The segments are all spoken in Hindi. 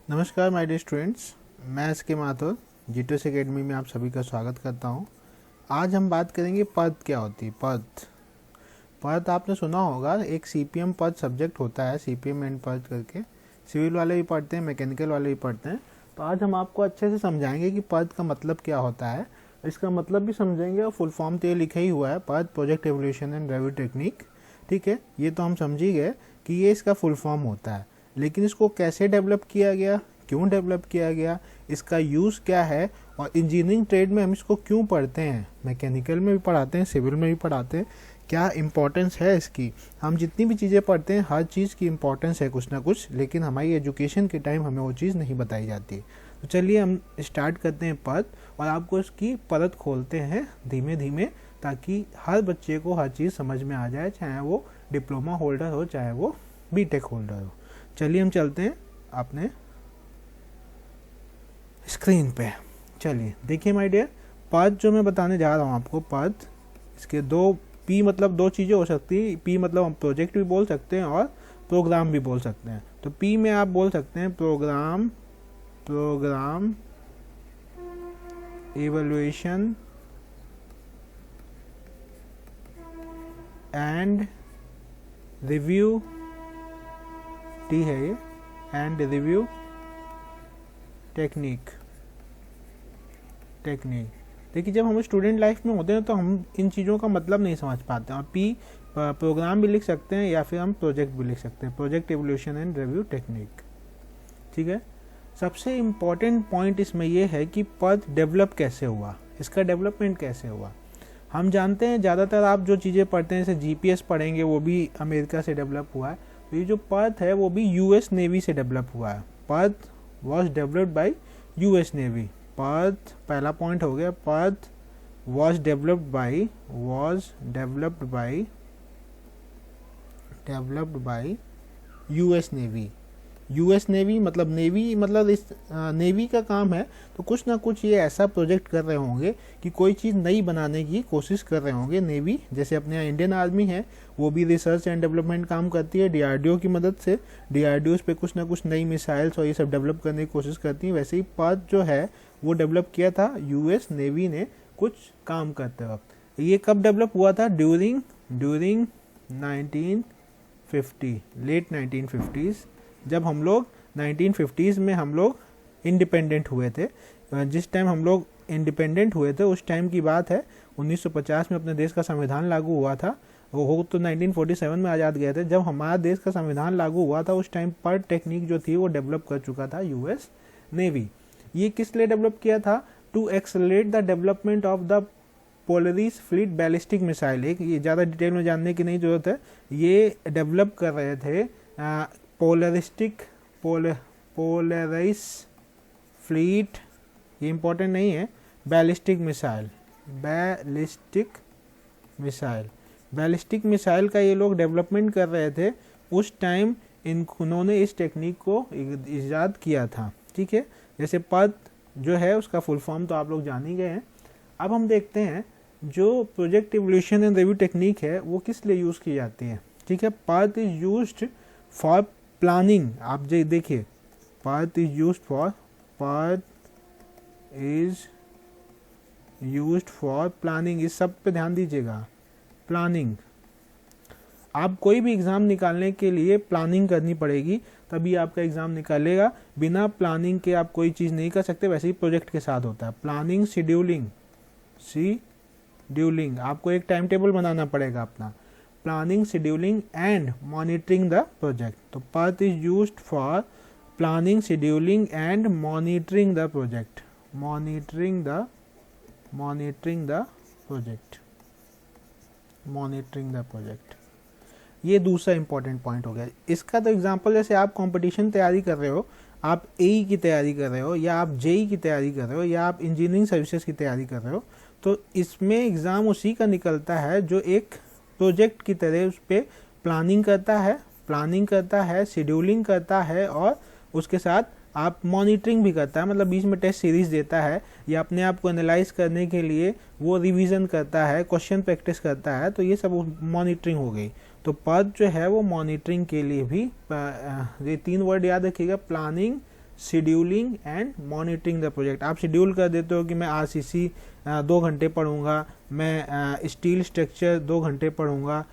नमस्कार माय डियर स्टूडेंट्स, मैं एस के माथुर जीटोस एकेडमी में आप सभी का स्वागत करता हूं। आज हम बात करेंगे पद क्या होती है। पद आपने सुना होगा, एक सीपीएम पद सब्जेक्ट होता है, सीपीएम एंड पद करके सिविल वाले भी पढ़ते हैं, मैकेनिकल वाले भी पढ़ते हैं। तो आज हम आपको अच्छे से समझाएंगे कि पद का मतलब क्या होता है, इसका मतलब भी समझेंगे और फुल फॉर्म तो ये लिखा ही हुआ है, पद project evolution and review technique. ठीक है, ये तो हम समझ ही गए कि ये इसका फुल फॉर्म होता है, लेकिन इसको कैसे डेवलप किया गया, क्यों डेवलप किया गया, इसका यूज़ क्या है और इंजीनियरिंग ट्रेड में हम इसको क्यों पढ़ते हैं, मैकेनिकल में भी पढ़ाते हैं, सिविल में भी पढ़ाते हैं, क्या इम्पोर्टेंस है इसकी। हम जितनी भी चीज़ें पढ़ते हैं हर चीज़ की इम्पोर्टेंस है कुछ ना कुछ, लेकिन हमारी एजुकेशन के टाइम हमें वो चीज़ नहीं बताई जाती। तो चलिए हम स्टार्ट करते हैं पद, और आपको इसकी परत खोलते हैं धीमे धीमे, ताकि हर बच्चे को हर चीज़ समझ में आ जाए, चाहे वो डिप्लोमा होल्डर हो चाहे वो बीटेक होल्डर हो। चलिए हम चलते हैं अपने स्क्रीन पे। चलिए देखिए माय डियर, पद जो मैं बताने जा रहा हूँ आपको, पद इसके दो पी मतलब दो चीज़ें हो सकती है। पी मतलब हम प्रोजेक्ट भी बोल सकते हैं और प्रोग्राम भी बोल सकते हैं। तो पी में आप बोल सकते हैं program evaluation and review, T है ये, एंड रिव्यू टेक्निक। देखिए, जब हम स्टूडेंट लाइफ में होते हैं तो हम इन चीज़ों का मतलब नहीं समझ पाते हैं। और पी प्रोग्राम भी लिख सकते हैं या फिर हम प्रोजेक्ट भी लिख सकते हैं, project evolution and review technique. ठीक है, सबसे इम्पॉर्टेंट पॉइंट इसमें यह है कि पद डेवलप कैसे हुआ, इसका डेवलपमेंट कैसे हुआ। हम जानते हैं ज़्यादातर आप जो चीज़ें पढ़ते हैं, जैसे जीपीएस पढ़ेंगे, वो भी अमेरिका से डेवलप हुआ है। तो ये जो पद है वो भी यूएस नेवी से डेवलप हुआ है। पद was developed by US navy. पद पहला पॉइंट हो गया, पद was developed by US navy. US navy मतलब नेवी, मतलब इस नेवी का काम है, तो कुछ ना कुछ ये ऐसा प्रोजेक्ट कर रहे होंगे कि कोई चीज़ नई बनाने की कोशिश कर रहे होंगे। नेवी जैसे अपने यहाँ इंडियन आर्मी है, वो भी रिसर्च एंड डेवलपमेंट काम करती है डीआरडीओ की मदद से। डीआरडीओ पे कुछ ना कुछ नई मिसाइल्स और ये सब डेवलप करने की कोशिश करती है। वैसे ही पद जो है वो डेवलप किया था यूएस नेवी ने कुछ काम करते वक्त। ये कब डेवलप हुआ था? ड्यूरिंग 1950, लेट 1950s, जब हम लोग 1950s में हम लोग इंडिपेंडेंट हुए थे। जिस टाइम हम लोग इंडिपेंडेंट हुए थे उस टाइम की बात है। 1950 में अपने देश का संविधान लागू हुआ था। वो तो 1947 में आज़ाद गए थे। जब हमारा देश का संविधान लागू हुआ था उस टाइम पर टेक्निक जो थी वो डेवलप कर चुका था यूएस नेवी। ये किस लिए डेवलप किया था? To accelerate the development of the Polaris fleet ballistic missile. एक ये ज़्यादा डिटेल में जानने की नहीं जरूरत है, ये डेवलप कर रहे थे पोलरिस फ्लीट, ये इंपॉर्टेंट नहीं है, बैलिस्टिक मिसाइल का ये लोग डेवलपमेंट कर रहे थे। उस टाइम उन्होंने इस टेक्निक को इजाद किया था। ठीक है, जैसे पद जो है उसका फुल फॉर्म तो आप लोग जान ही गए हैं। अब हम देखते हैं जो project evolution and review technique है वो किस लिए यूज़ की जाती है। ठीक है, पद इज यूज्ड फॉर प्लानिंग। आप देखिए, पद इज यूज्ड फॉर प्लानिंग। इस सब पे ध्यान दीजिएगा। प्लानिंग, आप कोई भी एग्ज़ाम निकालने के लिए प्लानिंग करनी पड़ेगी, तभी आपका एग्ज़ाम निकालेगा। बिना प्लानिंग के आप कोई चीज़ नहीं कर सकते। वैसे ही प्रोजेक्ट के साथ होता है। प्लानिंग, शेड्यूलिंग, आपको एक टाइम टेबल बनाना पड़ेगा अपना। Planning, scheduling and monitoring the project. तो पद is used for planning, scheduling and monitoring the project. Monitoring the project, ये दूसरा इंपॉर्टेंट पॉइंट हो गया। इसका तो एग्जांपल, जैसे आप कंपटीशन तैयारी कर रहे हो, आप एई की तैयारी कर रहे हो, या आप जेई की तैयारी कर रहे हो, या आप इंजीनियरिंग सर्विसेज की तैयारी कर रहे हो, तो इसमें एग्ज़ाम उसी का निकलता है जो एक प्रोजेक्ट की तरह उस पर प्लानिंग करता है, शेड्यूलिंग करता है, और उसके साथ आप मॉनिटरिंग भी करता है, मतलब बीच में टेस्ट सीरीज देता है, या अपने आप को एनालाइज करने के लिए वो रिवीजन करता है, क्वेश्चन प्रैक्टिस करता है। तो ये सब मॉनिटरिंग हो गई। तो पद जो है वो मॉनिटरिंग के लिए भी, ये तीन वर्ड याद रखिएगा, planning, scheduling and monitoring the project. आप शेड्यूल कर देते हो कि मैं आरसीसी 2 घंटे पढ़ूंगा, मैं स्टील स्ट्रक्चर 2 घंटे पढ़ूंगा,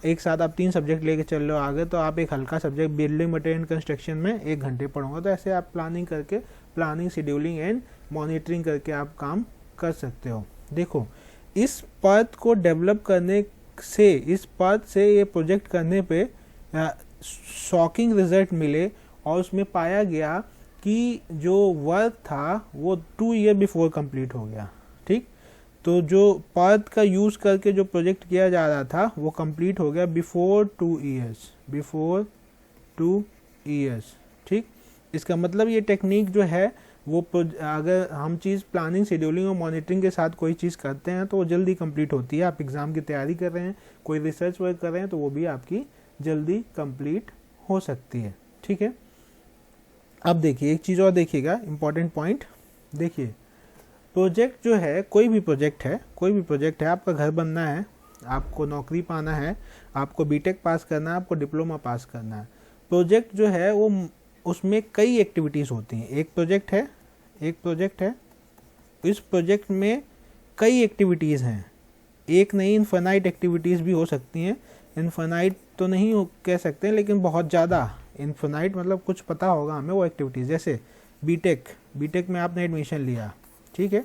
एक साथ आप 3 सब्जेक्ट लेके चल रहे हो आगे, तो आप एक हल्का सब्जेक्ट बिल्डिंग मटेरियल कंस्ट्रक्शन में 1 घंटे पढ़ूंगा। तो ऐसे आप प्लानिंग करके, प्लानिंग, शेड्यूलिंग एंड मॉनिटरिंग करके आप काम कर सकते हो। देखो, इस पद को डेवलप करने से, इस पद से ये प्रोजेक्ट करने पे शॉकिंग रिजल्ट मिले और उसमें पाया गया कि जो वर्क था वो 2 ईयर बिफोर कंप्लीट हो गया। ठीक, तो जो पद का यूज करके जो प्रोजेक्ट किया जा रहा था वो कंप्लीट हो गया बिफोर 2 ईयर्स, बिफोर 2 ईयर्स। ठीक, इसका मतलब ये टेक्निक जो है वो अगर हम चीज़ प्लानिंग, शेड्यूलिंग और मॉनिटरिंग के साथ कोई चीज़ करते हैं तो वो जल्दी कंप्लीट होती है। आप एग्ज़ाम की तैयारी कर रहे हैं, कोई रिसर्च वर्क कर रहे हैं, तो वो भी आपकी जल्दी कंप्लीट हो सकती है। ठीक है, अब देखिए एक चीज़ और देखिएगा, इम्पॉर्टेंट पॉइंट देखिए। प्रोजेक्ट जो है, कोई भी प्रोजेक्ट है, कोई भी प्रोजेक्ट है, आपका घर बनना है, आपको नौकरी पाना है, आपको बीटेक पास करना है, आपको डिप्लोमा पास करना है। प्रोजेक्ट जो है वो, उसमें कई एक्टिविटीज़ होती हैं। एक प्रोजेक्ट है, एक प्रोजेक्ट है, इस प्रोजेक्ट में कई एक्टिविटीज़ हैं, एक नहीं, इनफाइनाइट एक्टिविटीज़ भी हो सकती हैं। इनफाइनाइट तो नहीं कह सकते, लेकिन बहुत ज़्यादा इनफाइनाइट, मतलब कुछ पता होगा हमें वो एक्टिविटीज़। जैसे बीटेक, बीटेक में आपने एडमिशन लिया, ठीक है,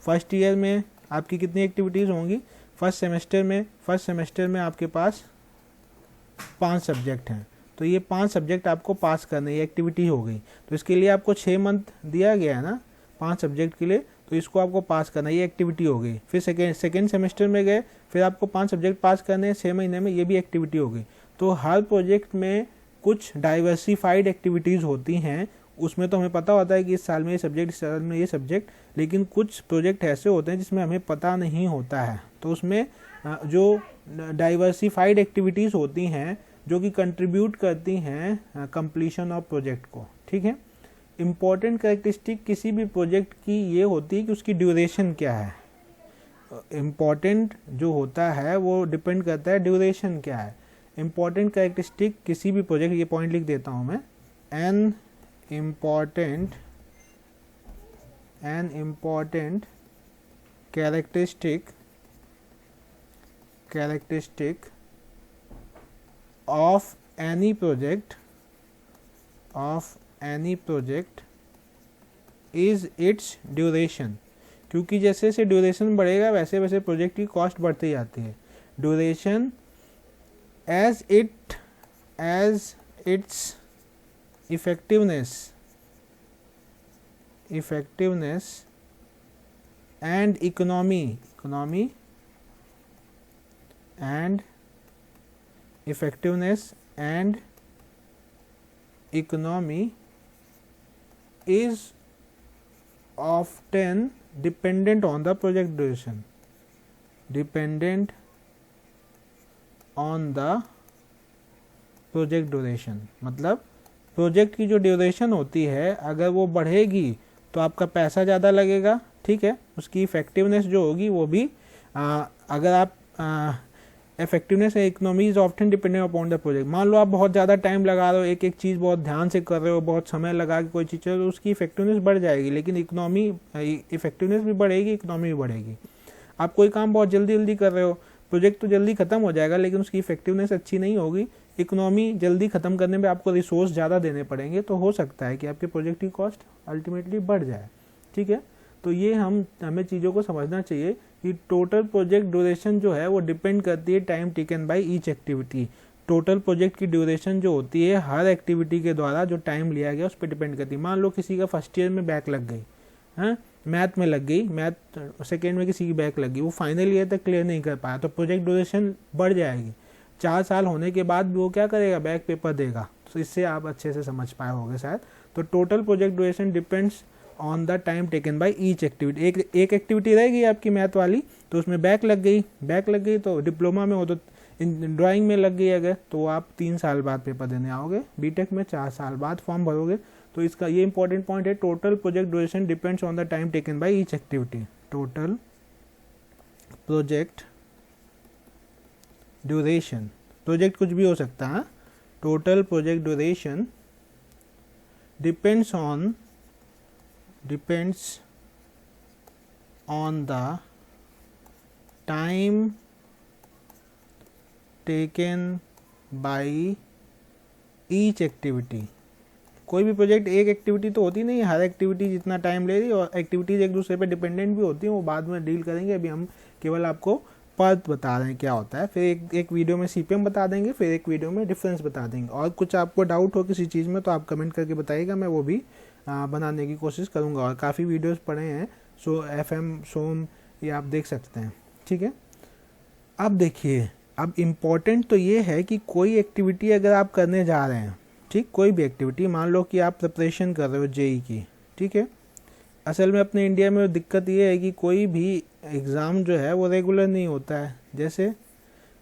फर्स्ट ईयर में आपकी कितनी एक्टिविटीज़ होंगी? फर्स्ट सेमेस्टर में आपके पास 5 सब्जेक्ट हैं, तो ये 5 सब्जेक्ट आपको पास करने, ये एक्टिविटी हो गई। तो इसके लिए आपको 6 मंथ दिया गया है ना 5 सब्जेक्ट के लिए, तो इसको आपको पास करना, ये एक्टिविटी हो गई। फिर सेकेंड सेमेस्टर में गए, फिर आपको 5 सब्जेक्ट पास करने हैं 6 महीने में, ये भी एक्टिविटी हो गई। तो हर प्रोजेक्ट में कुछ डाइवर्सिफाइड एक्टिविटीज़ होती हैं। उसमें तो हमें पता होता है कि इस साल में ये सब्जेक्ट, इस साल में ये सब्जेक्ट, लेकिन कुछ प्रोजेक्ट ऐसे होते हैं जिसमें हमें पता नहीं होता है। तो उसमें जो डाइवर्सिफाइड एक्टिविटीज़ होती हैं जो कि कंट्रीब्यूट करती हैं कंप्लीशन ऑफ प्रोजेक्ट को। ठीक है, इम्पॉर्टेंट कैरेक्टरिस्टिक किसी भी प्रोजेक्ट की ये होती है कि उसकी ड्यूरेशन क्या है। इम्पॉर्टेंट जो होता है वो डिपेंड करता है ड्यूरेशन क्या है। इम्पॉर्टेंट कैरेक्टरिस्टिक किसी भी प्रोजेक्ट, ये पॉइंट लिख देता हूँ मैं, an important characteristic of any project is its duration। क्योंकि जैसे जैसे ड्यूरेशन बढ़ेगा वैसे वैसे प्रोजेक्ट की कॉस्ट बढ़ती जाती है। Duration as its effectiveness and economy and effectiveness and economy is often dependent on the project duration, मतलब प्रोजेक्ट की जो ड्यूरेशन होती है अगर वो बढ़ेगी तो आपका पैसा ज़्यादा लगेगा। ठीक है, उसकी इफेक्टिवनेस जो होगी वो भी अगर आप effectiveness and economy is often dependent upon the project. मान लो आप बहुत ज़्यादा टाइम लगा रहे हो, एक एक चीज़ बहुत ध्यान से कर रहे हो, बहुत समय लगा के कोई चीज़, तो उसकी इफेक्टिवनेस बढ़ जाएगी, लेकिन इफेक्टिवनेस भी बढ़ेगी, इकोनॉमी भी बढ़ेगी। आप कोई काम बहुत जल्दी कर रहे हो, प्रोजेक्ट तो जल्दी खत्म हो जाएगा लेकिन उसकी इफेक्टिवनेस अच्छी नहीं होगी, इकोनॉमी जल्दी खत्म करने में आपको रिसोर्स ज़्यादा देने पड़ेंगे, तो हो सकता है कि आपके प्रोजेक्ट की कॉस्ट अल्टीमेटली बढ़ जाए। ठीक है, तो ये हमें चीज़ों को समझना चाहिए कि टोटल प्रोजेक्ट ड्यूरेशन जो है वो डिपेंड करती है time taken by each activity. Total project की ड्यूरेशन जो होती है हर एक्टिविटी के द्वारा जो टाइम लिया गया उस पर डिपेंड करती है। मान लो किसी का फर्स्ट ईयर में बैक लग गई, हाँ, मैथ में लग गई, मैथ सेकेंड में किसी की बैक लगी, वो फाइनल ईयर तक क्लियर नहीं कर पाया, तो प्रोजेक्ट ड्यूरेशन बढ़ जाएगी। 4 साल होने के बाद भी वो क्या करेगा, बैक पेपर देगा। तो इससे आप अच्छे से समझ पाए होंगे शायद। तो total project duration depends on the time taken by each activity. एक एक्टिविटी रहेगी आपकी मैथ वाली, तो उसमें बैक लग गई तो डिप्लोमा में हो तो ड्राइंग में लग गई अगर, तो आप 3 साल बाद पेपर देने आओगे, बीटेक में 4 साल बाद फॉर्म भरोगे। तो इसका ये इंपॉर्टेंट पॉइंट है, total project duration depends on the time taken by each activity. Total project duration, project कुछ भी हो सकता है, total project duration depends on the time taken by each activity। कोई भी प्रोजेक्ट एक एक्टिविटी तो होती नहीं है, हर एक्टिविटी जितना टाइम ले रही है, और एक्टिविटीज एक दूसरे पे डिपेंडेंट भी होती हैं, वो बाद में डील करेंगे। अभी हम केवल आपको पथ बता रहे हैं क्या होता है, फिर एक वीडियो में सीपीएम बता देंगे, फिर एक वीडियो में डिफरेंस बता देंगे। और कुछ आपको डाउट हो किसी चीज़ में तो आप कमेंट करके बताइएगा, मैं वो भी बनाने की कोशिश करूँगा। और काफ़ी वीडियोज़ पड़े हैं, FM सोम, ये आप देख सकते हैं, ठीक है। अब देखिए, अब इम्पोर्टेंट तो ये है कि कोई एक्टिविटी अगर आप करने जा रहे हैं, ठीक, कोई भी एक्टिविटी, मान लो कि आप प्रिपरेशन कर रहे हो जेई की, ठीक है। असल में अपने इंडिया में दिक्कत ये है कि कोई भी एग्ज़ाम जो है वो रेगुलर नहीं होता है। जैसे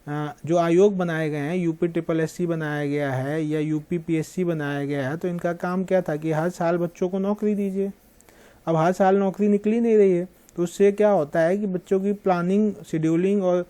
जो आयोग बनाए गए हैं, UPSSC बनाया गया है या UPPSC बनाया गया है, तो इनका काम क्या था कि हर साल बच्चों को नौकरी दीजिए। अब हर साल नौकरी निकली नहीं रही है, तो उससे क्या होता है कि बच्चों की प्लानिंग, शेड्यूलिंग और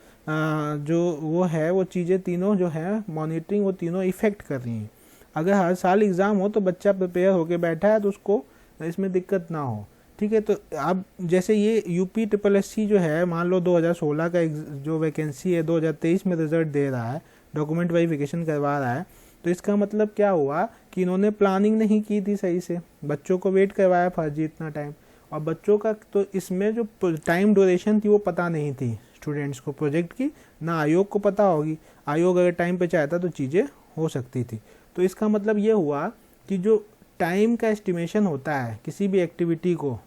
जो वो है वो चीज़ें तीनों जो है मॉनिटरिंग, वो तीनों इफ़ेक्ट कर रही हैं। अगर हर साल एग्ज़ाम हो तो बच्चा प्रिपेयर होके बैठा है तो उसको इसमें दिक्कत ना हो, ठीक है। तो अब जैसे ये UPSSC जो है, मान लो 2016 का जो वैकेंसी है 2023 में रिजल्ट दे रहा है, डॉक्यूमेंट वेरिफिकेशन करवा रहा है, तो इसका मतलब क्या हुआ कि इन्होंने प्लानिंग नहीं की थी सही से, बच्चों को वेट करवाया फर्जी इतना टाइम, और बच्चों का तो इसमें जो टाइम ड्यूरेशन थी वो पता नहीं थी स्टूडेंट्स को प्रोजेक्ट की, ना आयोग को पता होगी। आयोग अगर टाइम पे चाहता तो चीज़ें हो सकती थी। तो इसका मतलब ये हुआ कि जो टाइम का एस्टिमेशन होता है किसी भी एक्टिविटी को,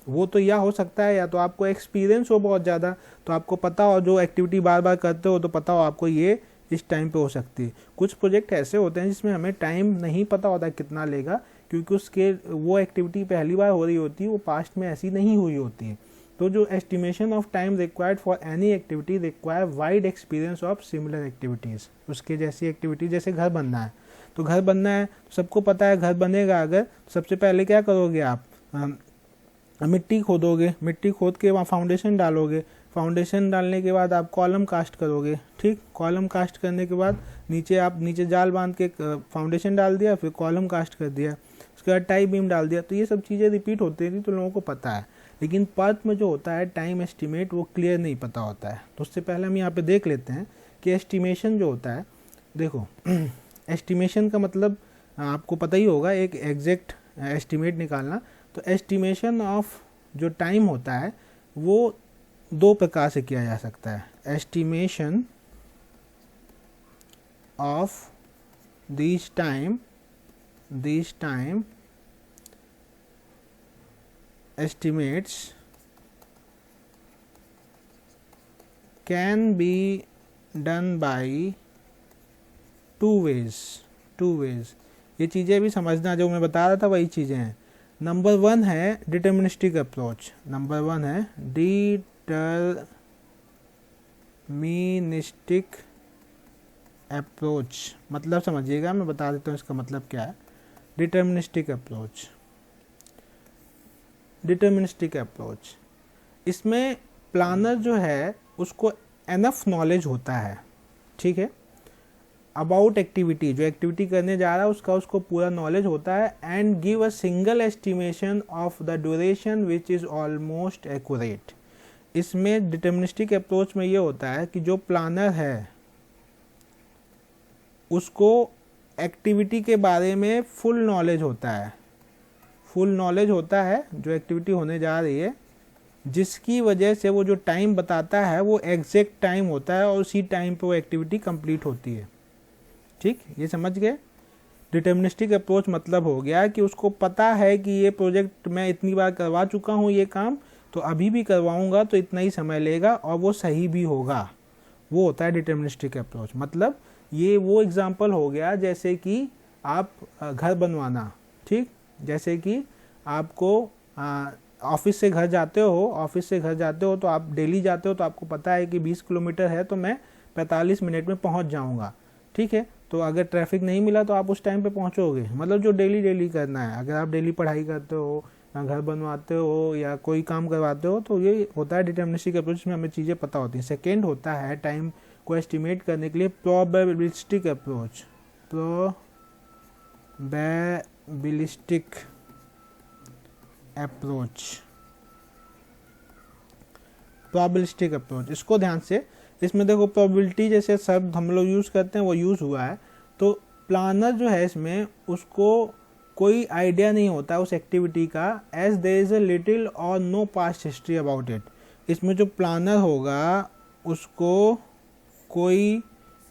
वो तो या हो सकता है या तो आपको एक्सपीरियंस हो बहुत ज़्यादा, तो आपको पता हो, जो एक्टिविटी बार बार करते हो तो पता हो आपको ये इस टाइम पे हो सकती है। कुछ प्रोजेक्ट ऐसे होते हैं जिसमें हमें टाइम नहीं पता होता कितना लेगा, क्योंकि उसके वो एक्टिविटी पहली बार हो रही होती है, वो पास्ट में ऐसी नहीं हुई होती है। तो जो estimation of time required for any activity require wide experience of similar activities. उसके जैसी एक्टिविटी, जैसे घर बनना है, तो घर बनना है सबको पता है घर बनेगा अगर, सबसे पहले क्या करोगे आप, मिट्टी खोदोगे, मिट्टी खोद के वहाँ फाउंडेशन डालोगे, फाउंडेशन डालने के बाद आप कॉलम कास्ट करोगे, ठीक, कॉलम कास्ट करने के बाद नीचे जाल बांध के फाउंडेशन डाल दिया, फिर कॉलम कास्ट कर दिया, उसके बाद टाई बीम डाल दिया। तो ये सब चीज़ें रिपीट होती थी तो लोगों को पता है। लेकिन पथ में जो होता है टाइम एस्टिमेट, वो क्लियर नहीं पता होता है। तो उससे पहले हम यहाँ पे देख लेते हैं कि एस्टिमेशन जो होता है, देखो एस्टिमेशन का मतलब आपको पता ही होगा, एक एग्जैक्ट एस्टिमेट निकालना। तो एस्टिमेशन ऑफ जो टाइम होता है वो दो प्रकार से किया जा सकता है। Estimation of this time estimates can be done by two ways। ये चीज़ें भी समझना, जो मैं बता रहा था वही चीज़ें हैं। नंबर 1 है डिटर्मिनिस्टिक अप्रोच, मतलब समझिएगा, मैं बता देता हूँ इसका मतलब क्या है। डिटर्मिनिस्टिक अप्रोच, इसमें प्लानर जो है उसको एनफ नॉलेज होता है, ठीक है, अबाउट एक्टिविटी, जो एक्टिविटी करने जा रहा है उसको पूरा नॉलेज होता है, and give a single estimation of the duration which is almost accurate. इसमें डिटर्मिनिस्टिक अप्रोच में ये होता है कि जो प्लानर है उसको एक्टिविटी के बारे में फुल नॉलेज होता है जो एक्टिविटी होने जा रही है, जिसकी वजह से वो जो टाइम बताता है वो एग्जैक्ट टाइम होता है और उसी टाइम पे वो एक्टिविटी कंप्लीट होती है, ठीक, ये समझ गए। डिटर्मिनिस्टिक अप्रोच मतलब हो गया कि उसको पता है कि ये प्रोजेक्ट मैं इतनी बार करवा चुका हूँ ये काम, तो अभी भी करवाऊँगा तो इतना ही समय लेगा और वो सही भी होगा, वो होता है डिटर्मिनिस्टिक अप्रोच। मतलब ये वो एग्जाम्पल हो गया जैसे कि आप घर बनवाना, ठीक, जैसे कि आपको ऑफिस से घर जाते हो तो आप डेली जाते हो, तो आपको पता है कि 20 किलोमीटर है तो मैं 45 मिनट में पहुंच जाऊंगा, ठीक है। तो अगर ट्रैफिक नहीं मिला तो आप उस टाइम पे पहुंचोगे, मतलब जो डेली करना है। अगर आप डेली पढ़ाई करते हो, घर बनवाते हो या कोई काम करवाते हो, तो ये होता है डिटर्मिनिस्टिक अप्रोच में हमें चीज़ें पता होती हैं। सेकेंड होता है टाइम को एस्टिमेट करने के लिए प्रोबेबिलिस्टिक अप्रोच। प्रोबेबिलिस्टिक अप्रोच, इसको ध्यान से, इसमें देखो प्रोबेबिलिटी जैसे शब्द हम लोग यूज़ करते हैं वो यूज़ हुआ है, तो प्लानर जो है इसमें उसको कोई आइडिया नहीं होता उस एक्टिविटी का, as there is a little और no past history about it. इसमें जो प्लानर होगा उसको कोई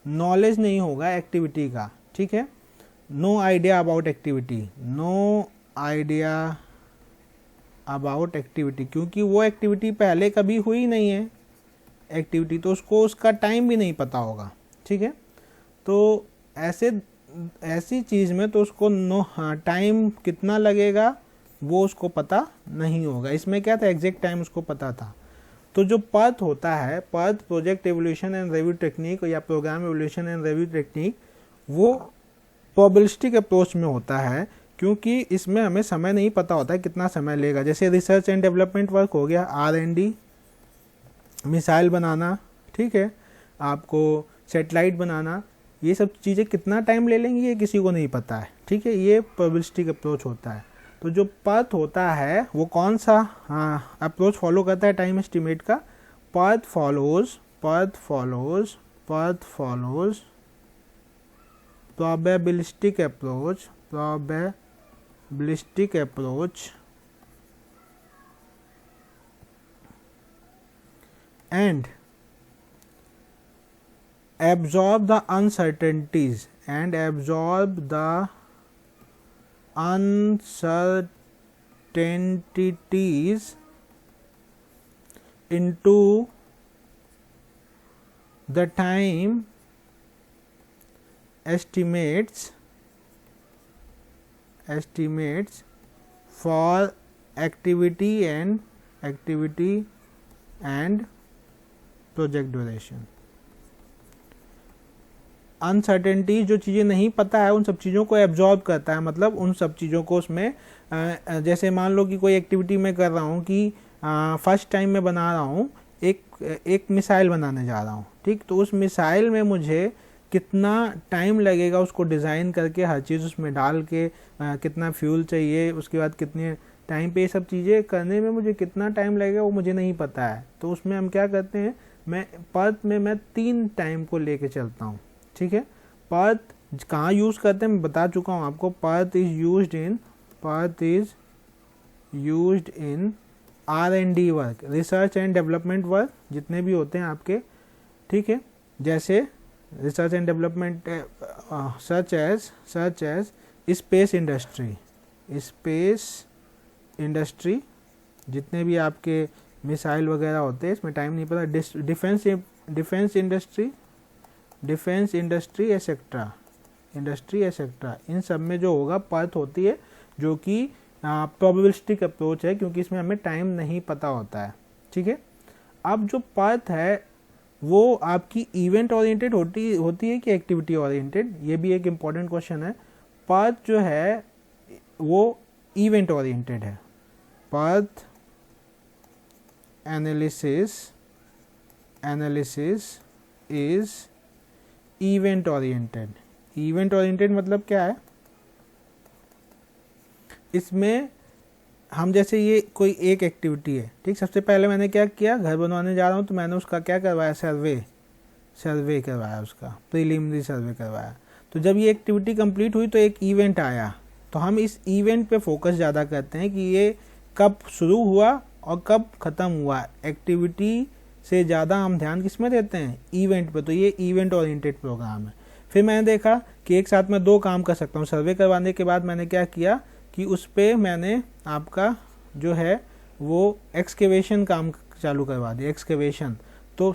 नॉलेज नहीं होगा एक्टिविटी का, ठीक है, no idea about activity, no idea about activity, क्योंकि वो एक्टिविटी पहले कभी हुई नहीं है एक्टिविटी, तो उसको उसका टाइम भी नहीं पता होगा, ठीक है। तो ऐसी चीज़ में तो उसको टाइम कितना लगेगा वो उसको पता नहीं होगा। इसमें क्या था, एग्जैक्ट टाइम उसको पता था। तो जो पथ होता है, पथ project evolution and review technique या program evolution and review technique, वो प्रोबेबिलिस्टिक अप्रोच में होता है, क्योंकि इसमें हमें समय नहीं पता होता है कितना समय लेगा। जैसे रिसर्च एंड डेवलपमेंट वर्क हो गया, R&D, मिसाइल बनाना, ठीक है, आपको सैटेलाइट बनाना, ये सब चीज़ें कितना टाइम ले लेंगी ये किसी को नहीं पता है, ठीक है, ये प्रोबेबिलिस्टिक अप्रोच होता है। तो जो पथ होता है वो कौन सा अप्रोच फॉलो करता है टाइम एस्टिमेट का, पथ follows probabilistic approach and absorb the uncertainties into the time estimates for activity and project duration. Uncertainty, जो चीज़ें नहीं पता है उन सब चीज़ों को एब्जॉर्ब करता है, मतलब उन सब चीज़ों को उसमें, जैसे मान लो कि कोई एक्टिविटी मैं कर रहा हूँ कि फर्स्ट टाइम मैं बना रहा हूँ, एक मिसाइल बनाने जा रहा हूँ, ठीक, तो उस मिसाइल में मुझे कितना टाइम लगेगा उसको डिज़ाइन करके, हर चीज़ उसमें डाल के, कितना फ्यूल चाहिए, उसके बाद कितने टाइम पे ये सब चीज़ें करने में मुझे कितना टाइम लगेगा वो मुझे नहीं पता है। तो उसमें हम क्या करते हैं, पथ में मैं 3 टाइम को लेके चलता हूँ, ठीक है। पथ कहाँ यूज़ करते हैं मैं बता चुका हूँ आपको, PERT is used in R&D work, research and development work जितने भी होते हैं आपके, ठीक है, जैसे research and development such as space industry, जितने भी आपके मिसाइल वगैरह होते हैं, इसमें टाइम नहीं पता, डिफेंस इंडस्ट्री एसेक्ट्रा, इन सब में जो होगा पथ होती है, जो कि प्रोबेबिलिस्टिक अप्रोच है, क्योंकि इसमें हमें टाइम नहीं पता होता है, ठीक है। अब जो पथ है वो आपकी इवेंट ओरिएंटेड होती है कि एक्टिविटी ओरिएंटेड, ये भी एक इम्पॉर्टेंट क्वेश्चन है। पथ जो है वो इवेंट ओरिएंटेड है, पथ analysis is event oriented. Event oriented मतलब क्या है, इसमें हम जैसे ये कोई एक एक्टिविटी है, ठीक, सबसे पहले मैंने क्या किया, घर बनवाने जा रहा हूँ, तो मैंने उसका क्या करवाया, सर्वे करवाया, उसका प्रीलिमिनरी सर्वे करवाया। तो जब ये एक्टिविटी कंप्लीट हुई तो एक इवेंट आया, तो हम इस इवेंट पे फोकस ज़्यादा करते हैं कि ये कब शुरू हुआ और कब ख़त्म हुआ। एक्टिविटी से ज़्यादा हम ध्यान किस में देते हैं, इवेंट पे। तो ये इवेंट ओरिएंटेड प्रोग्राम है। फिर मैंने देखा कि एक साथ में 2 काम कर सकता हूँ। सर्वे करवाने के बाद मैंने क्या किया कि उस पर मैंने आपका जो है वो एक्सकेवेशन काम चालू करवा दिया, एक्सकेवेशन। तो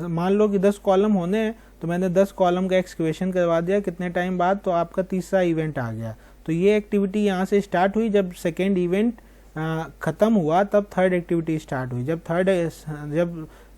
मान लो कि 10 कॉलम होने हैं, तो मैंने 10 कॉलम का एक्सकेवेशन करवा दिया कितने टाइम बाद, तो आपका तीसरा इवेंट आ गया। तो ये एक्टिविटी यहाँ से स्टार्ट हुई, जब सेकेंड इवेंट ख़त्म हुआ तब थर्ड एक्टिविटी स्टार्ट हुई।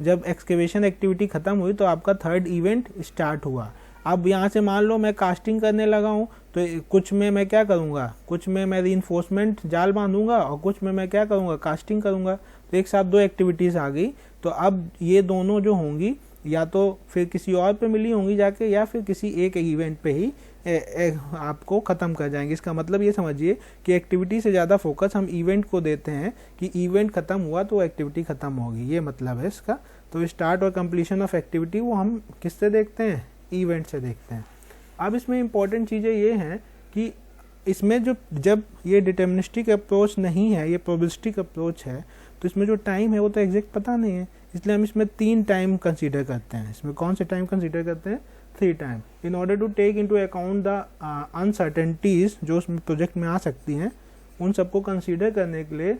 जब एक्सकेवेशन एक्टिविटी ख़त्म हुई तो आपका थर्ड इवेंट स्टार्ट हुआ। अब यहाँ से मान लो मैं कास्टिंग करने लगा हूँ, तो कुछ में मैं क्या करूँगा, कुछ में मैं रीइंफोर्समेंट जाल बांधूंगा और कुछ में मैं क्या करूँगा, कास्टिंग करूँगा। तो एक साथ 2 एक्टिविटीज़ आ गई। तो अब ये दोनों जो होंगी या तो फिर किसी और पे मिली होंगी जाके, या फिर किसी एक इवेंट पे ही आपको ख़त्म कर जाएंगे। इसका मतलब ये समझिए कि एक्टिविटी से ज़्यादा फोकस हम इवेंट को देते हैं कि इवेंट ख़त्म हुआ तो एक्टिविटी ख़त्म होगी, ये मतलब है इसका। तो स्टार्ट और कंप्लीशन ऑफ एक्टिविटी वो हम किससे देखते हैं, इवेंट से देखते हैं। अब इसमें इंपॉर्टेंट चीज़ें ये हैं कि इसमें जब ये डिटर्मिनिस्टिक अप्रोच नहीं है, ये प्रोबेबिलिस्टिक अप्रोच है, तो इसमें जो टाइम है वो तो एग्जैक्ट पता नहीं है, इसलिए हम इसमें 3 टाइम कंसीडर करते हैं। इसमें कौन से टाइम कंसीडर करते हैं, 3 time. In order to take into account the uncertainties जो उसमें प्रोजेक्ट में आ सकती हैं, उन सबको कंसीडर करने के लिए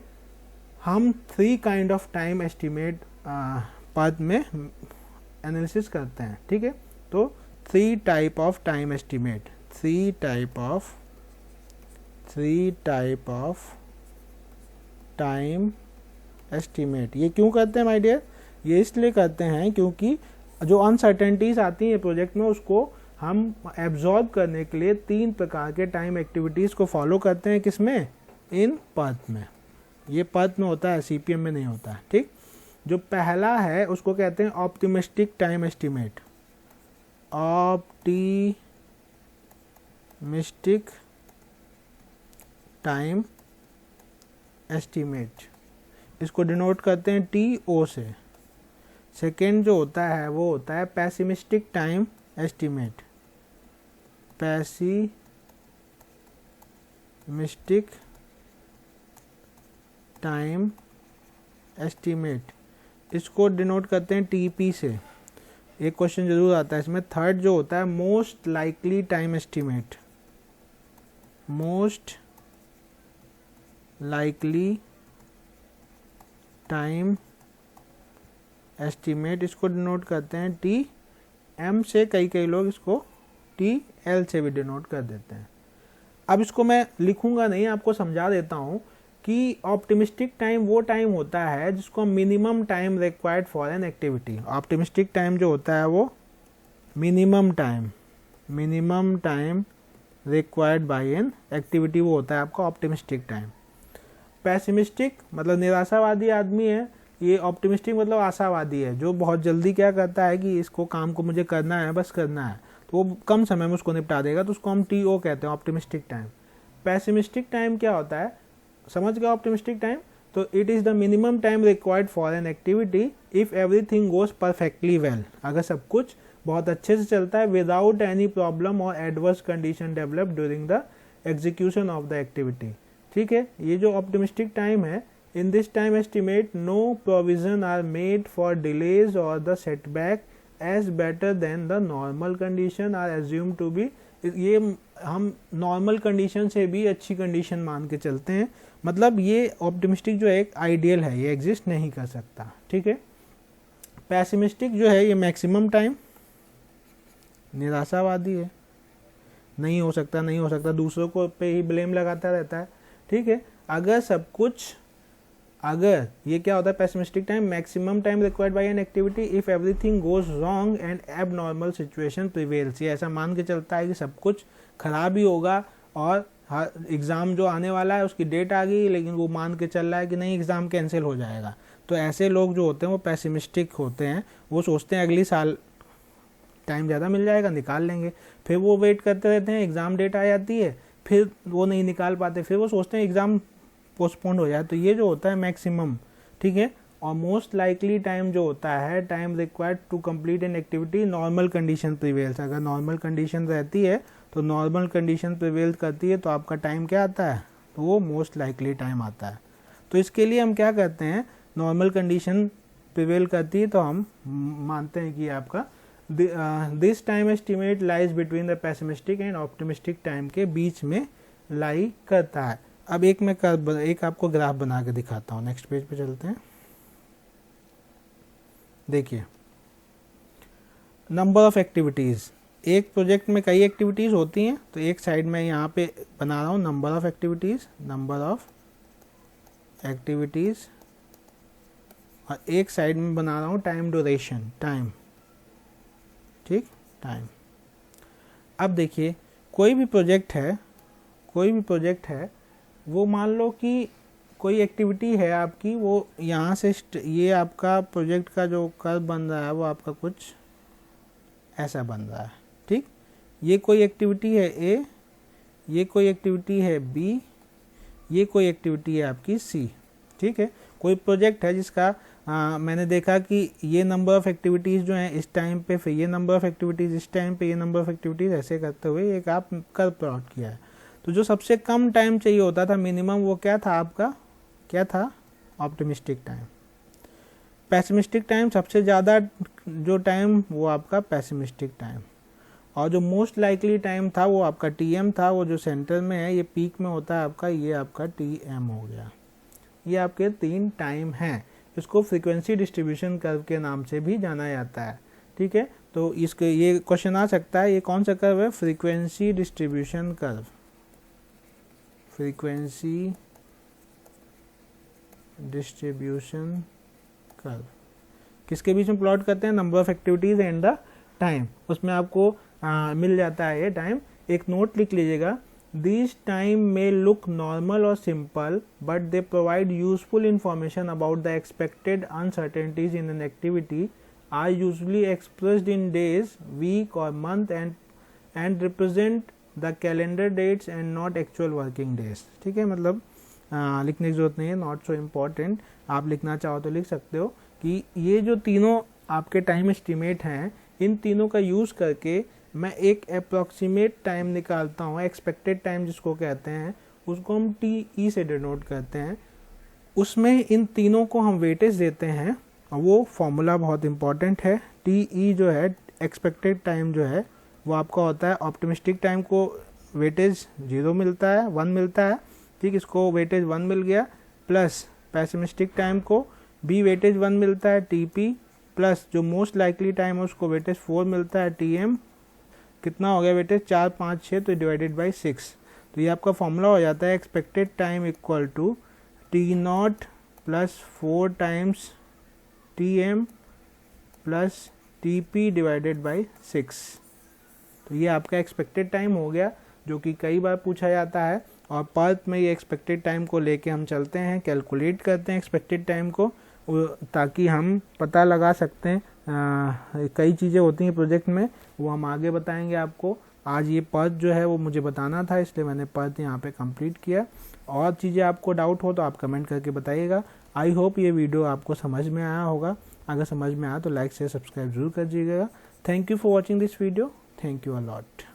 हम 3 काइंड ऑफ टाइम एस्टिमेट पद में एनालिसिस करते हैं। ठीक है, तो 3 type of time estimate, 3 type of time estimate. ये क्यों करते हैं माय डियर, ये इसलिए करते हैं क्योंकि जो अनसर्टेनिटीज आती हैं प्रोजेक्ट में उसको हम एब्जॉर्ब करने के लिए 3 प्रकार के टाइम एक्टिविटीज को फॉलो करते हैं। किसमें, इन पद में। ये पद में होता है, सीपीएम में नहीं होता है। ठीक, जो पहला है उसको कहते हैं optimistic time estimate, optimistic time estimate, इसको डिनोट करते हैं टीओ से। सेकेंड जो होता है वो होता है pessimistic time estimate, pessimistic time estimate, इसको डिनोट करते हैं टीपी से। एक क्वेश्चन जरूर आता है इसमें। थर्ड जो होता है most likely time estimate, most likely time estimate, इसको डिनोट करते हैं टी एम से। कई लोग इसको टी एल से भी डिनोट कर देते हैं। अब इसको मैं लिखूंगा नहीं, आपको समझा देता हूं कि ऑप्टिमिस्टिक टाइम वो टाइम होता है जिसको minimum time required for an activity. Optimistic time जो होता है वो minimum time required by an activity, वो होता है आपका ऑप्टिमिस्टिक टाइम। पेसिमिस्टिक मतलब निराशावादी आदमी है, ये ऑप्टिमिस्टिक मतलब आशावादी है, जो बहुत जल्दी क्या करता है कि इसको काम को मुझे करना है, बस करना है, तो वो कम समय में उसको निपटा देगा, तो उसको हम टीओ कहते हैं, ऑप्टिमिस्टिक टाइम। पेसिमिस्टिक टाइम क्या होता है, समझ गया ऑप्टिमिस्टिक टाइम, तो it is the minimum time required for an activity if everything goes perfectly well, अगर सब कुछ बहुत अच्छे से चलता है, विदाउट एनी प्रॉब्लम और adverse condition develop during the execution of the activity. ठीक है, ये जो ऑप्टिमिस्टिक टाइम है, in this time estimate no provision are made for delays or the setback as better than the normal condition are assumed to be, ये हम नॉर्मल कंडीशन से भी अच्छी कंडीशन मान के चलते हैं। मतलब ये ऑप्टिमिस्टिक जो है एक आइडियल है, ये एग्जिस्ट नहीं कर सकता। ठीक है, पैसिमिस्टिक जो है ये मैक्सिमम टाइम, निराशावादी है, नहीं हो सकता, दूसरों को पे ही ब्लेम लगाता रहता है। ठीक है, अगर ये क्या होता है pessimistic time, maximum time required by an activity if everything goes wrong and abnormal situation prevails, ये ऐसा मान के चलता है कि सब कुछ खराब ही होगा और एग्ज़ाम जो आने वाला है उसकी डेट आ गई, लेकिन वो मान के चल रहा है कि नहीं एग्ज़ाम कैंसिल हो जाएगा। तो ऐसे लोग जो होते हैं वो पेसिमिस्टिक होते हैं, वो सोचते हैं अगली साल टाइम ज़्यादा मिल जाएगा, निकाल लेंगे, फिर वो वेट करते रहते हैं, एग्ज़ाम डेट आ जाती है, फिर वो नहीं निकाल पाते, फिर वो सोचते हैं एग्ज़ाम पोस्टपोन्ड हो जाए। तो ये जो होता है मैक्सिमम। ठीक है, और मोस्ट लाइकली टाइम जो होता है time required to complete an activity normal condition prevails, अगर नॉर्मल कंडीशन रहती है तो नॉर्मल कंडीशन प्रिवेल करती है तो आपका टाइम क्या आता है, तो वो मोस्ट लाइकली टाइम आता है। तो इसके लिए हम क्या करते हैं, नॉर्मल कंडीशन प्रिवेल करती है तो हम मानते हैं कि आपका this time estimate lies between the pessimistic and optimistic time के बीच में लाई करता है। अब एक आपको ग्राफ बना के दिखाता हूँ, नेक्स्ट पेज पे चलते हैं। देखिए नंबर ऑफ एक्टिविटीज़, एक प्रोजेक्ट में कई एक्टिविटीज़ होती हैं, तो एक साइड में यहाँ पे बना रहा हूँ नंबर ऑफ एक्टिविटीज़, और एक साइड में बना रहा हूँ टाइम ड्यूरेशन, टाइम। ठीक, टाइम। अब देखिए कोई भी प्रोजेक्ट है, वो मान लो कि कोई एक्टिविटी है आपकी, वो यहाँ से ये आपका प्रोजेक्ट का जो कर्व बन रहा है वो आपका कुछ ऐसा बन रहा है। ठीक, ये कोई एक्टिविटी है ए, ये कोई एक्टिविटी है बी, ये कोई एक्टिविटी है आपकी सी। ठीक है, कोई प्रोजेक्ट है जिसका मैंने देखा कि ये नंबर ऑफ एक्टिविटीज़ जो हैं इस टाइम पे, फिर ये नंबर ऑफ एक्टिविटीज़ इस टाइम पे, ये नंबर ऑफ एक्टिविटीज़ ऐसे करते हुए एक आप कर्व प्लॉट किया है। तो जो सबसे कम टाइम चाहिए होता था मिनिमम, वो क्या था आपका, क्या था, ऑप्टिमिस्टिक टाइम। पेसिमिस्टिक टाइम सबसे ज़्यादा जो टाइम, वो आपका पेसिमिस्टिक टाइम। और जो मोस्ट लाइकली टाइम था वो आपका टीएम था, वो जो सेंटर में है, ये पीक में होता है आपका, ये आपका टीएम हो गया। ये आपके 3 टाइम हैं। इसको फ्रीक्वेंसी डिस्ट्रीब्यूशन कर्व के नाम से भी जाना जाता है। ठीक है, तो इसके ये क्वेश्चन आ सकता है, ये कौन सा कर्व है, frequency distribution curve. Frequency distribution curve किसके बीच में प्लॉट करते हैं, number of activities and the time. उसमें आपको मिल जाता है ये टाइम। एक नोट लिख लीजिएगा, These time may look normal or simple, but they provide useful information about the expected uncertainties in an activity, are usually expressed in days, week or month and represent the calendar dates and not actual working days। ठीक है, मतलब लिखने की जरूरत नहीं है, नॉट सो इम्पॉर्टेंट। आप लिखना चाहो तो लिख सकते हो कि ये जो तीनों आपके टाइम एस्टिमेट हैं, इन तीनों का यूज़ करके मैं एक अप्रॉक्सीमेट टाइम निकालता हूँ, एक्सपेक्टेड टाइम जिसको कहते हैं, उसको हम TE से डिनोट करते हैं। उसमें इन तीनों को हम वेटेज देते हैं, और वो फॉर्मूला बहुत इंपॉर्टेंट है। TE जो है, एक्सपेक्टेड टाइम जो है, वो आपका होता है, ऑप्टिमिस्टिक टाइम को वेटेज 0 मिलता है, 1 मिलता है। ठीक, इसको वेटेज 1 मिल गया, प्लस पेसिमिस्टिक टाइम को भी वेटेज 1 मिलता है, TP, प्लस जो मोस्ट लाइकली टाइम है उसको वेटेज 4 मिलता है, TM। कितना हो गया वेटेज, 4, 5, 6, तो डिवाइडेड बाई 6। तो ये आपका फॉर्मूला हो जाता है, expected time equal to T0 plus 4 times TM plus TP divided by 6। तो ये आपका एक्सपेक्टेड टाइम हो गया, जो कि कई बार पूछा जाता है। और पर्थ में ये एक्सपेक्टेड टाइम को लेके हम चलते हैं, कैलकुलेट करते हैं एक्सपेक्टेड टाइम को, ताकि हम पता लगा सकते हैं। कई चीज़ें होती हैं प्रोजेक्ट में, वो हम आगे बताएंगे आपको। आज ये पर्थ जो है वो मुझे बताना था, इसलिए मैंने पर्थ यहाँ पे कंप्लीट किया। और चीज़ें आपको डाउट हो तो आप कमेंट करके बताइएगा। आई होप ये वीडियो आपको समझ में आया होगा। अगर समझ में आया तो लाइक से सब्सक्राइब जरूर कर दीजिएगा। Thank you for watching this video. Thank you a lot.